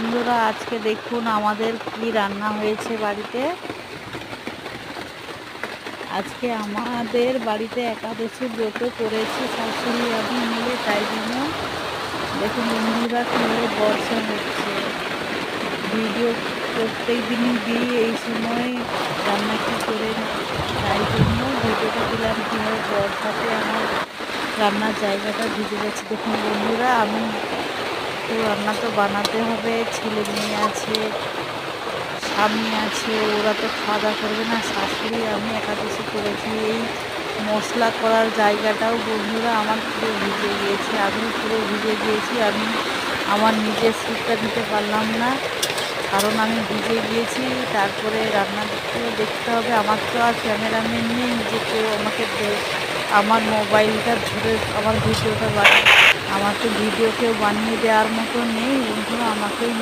বন্ধুরা, আজকে দেখুন আমাদের কি রান্না হয়েছে বাড়িতে। আজকে আমাদের বাড়িতে একাদশী ব্রত করেছি শাশুড়ি আমি মিলে, তাই জন্য দেখুন বন্ধুরা কীভাবে বর্ষা হচ্ছে। ভিডিও প্রত্যেক দিনই দিই এই সময় রান্না কি করে, তাই জন্য ভিডিওটা দিলাম কীভাবে বর্ষাতে আমার রান্নার জায়গাটা ভিজে যাচ্ছে। দেখুন বন্ধুরা, আমি তো রান্না তো বানাতে হবে, ছেলে মেয়ে আছে, স্বামী আছে, ওরা তো খাওয়া দাওয়া করবে না। শাশুড়ি আমি একাদশী করেছি, এই মশলা করার জায়গাটাও বন্ধুরা আমার পুরো ভিজে গিয়েছে, আমি পুরো ভিজে গিয়েছি। আমি আমার নিজের শ্যুটটা নিতে পারলাম না, কারণ আমি ভিজে গিয়েছি। তারপরে রান্না দেখতে হবে, আমার তো আর ক্যামেরাম্যান নেই যে কেউ আমাকে আমার মোবাইলটা ধরে আমার ভিডিওটা আমার তো ভিডিও কেউ বানিয়ে দেওয়ার মতো নেই বন্ধুরা, আমাকেই